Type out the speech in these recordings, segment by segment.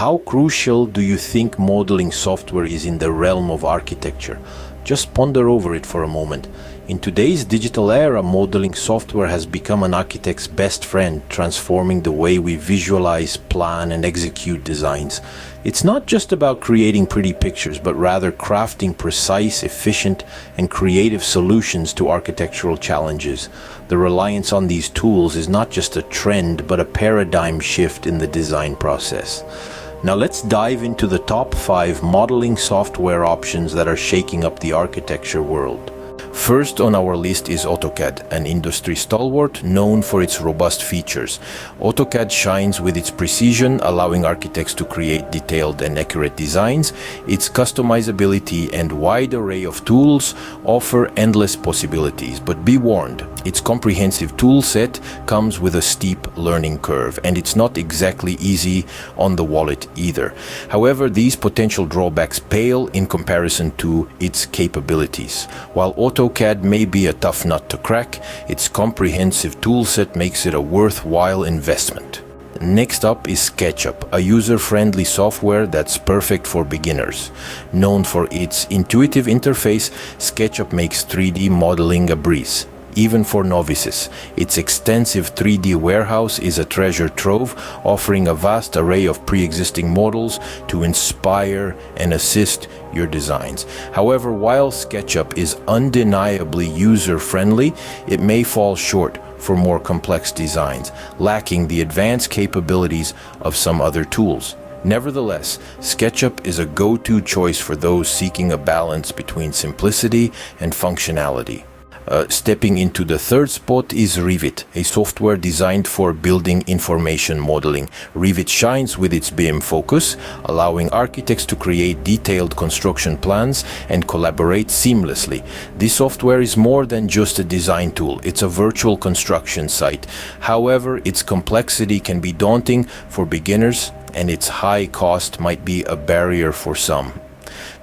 How crucial do you think modeling software is in the realm of architecture? Just ponder over it for a moment. In today's digital era, modeling software has become an architect's best friend, transforming the way we visualize, plan, and execute designs. It's not just about creating pretty pictures, but rather crafting precise, efficient, and creative solutions to architectural challenges. The reliance on these tools is not just a trend, but a paradigm shift in the design process. Now let's dive into the top 5 modeling software options that are shaking up the architecture world. First on our list is AutoCAD, an industry stalwart known for its robust features. AutoCAD shines with its precision, allowing architects to create detailed and accurate designs. Its customizability and wide array of tools offer endless possibilities. But be warned, its comprehensive tool set comes with a steep learning curve, and it's not exactly easy on the wallet either. However, these potential drawbacks pale in comparison to its capabilities. While AutoCAD may be a tough nut to crack, its comprehensive toolset makes it a worthwhile investment. Next up is SketchUp, a user-friendly software that's perfect for beginners. Known for its intuitive interface, SketchUp makes 3D modeling a breeze. Even for novices, its extensive 3D warehouse is a treasure trove, offering a vast array of pre-existing models to inspire and assist your designs. However, while SketchUp is undeniably user-friendly, it may fall short for more complex designs, lacking the advanced capabilities of some other tools. Nevertheless, SketchUp is a go-to choice for those seeking a balance between simplicity and functionality. Stepping into the third spot is Revit, a software designed for building information modeling. Revit shines with its BIM focus, allowing architects to create detailed construction plans and collaborate seamlessly. This software is more than just a design tool, it's a virtual construction site. However, its complexity can be daunting for beginners, and its high cost might be a barrier for some.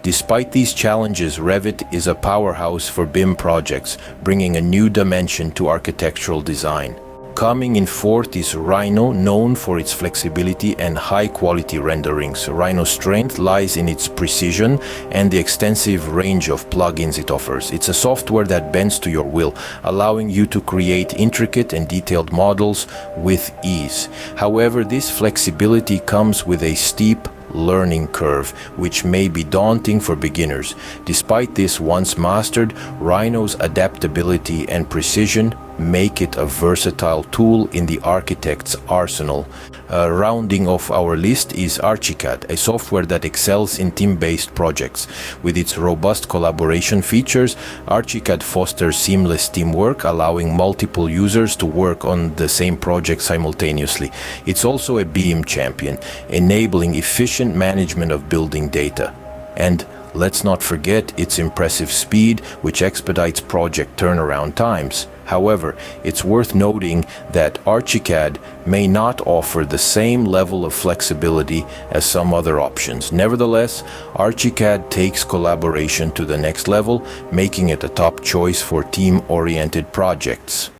Despite these challenges, Revit is a powerhouse for BIM projects, bringing a new dimension to architectural design. Coming in fourth is Rhino, known for its flexibility and high-quality renderings. Rhino's strength lies in its precision and the extensive range of plugins it offers. It's a software that bends to your will, allowing you to create intricate and detailed models with ease. However, this flexibility comes with a steep learning curve, which may be daunting for beginners. Despite this, once mastered, Rhino's adaptability and precision make it a versatile tool in the architect's arsenal. Rounding off our list is ArchiCAD, a software that excels in team-based projects. With its robust collaboration features, ArchiCAD fosters seamless teamwork, allowing multiple users to work on the same project simultaneously. It's also a BIM champion, enabling efficient management of building data. And let's not forget its impressive speed, which expedites project turnaround times. However, it's worth noting that ArchiCAD may not offer the same level of flexibility as some other options. Nevertheless, ArchiCAD takes collaboration to the next level, making it a top choice for team-oriented projects.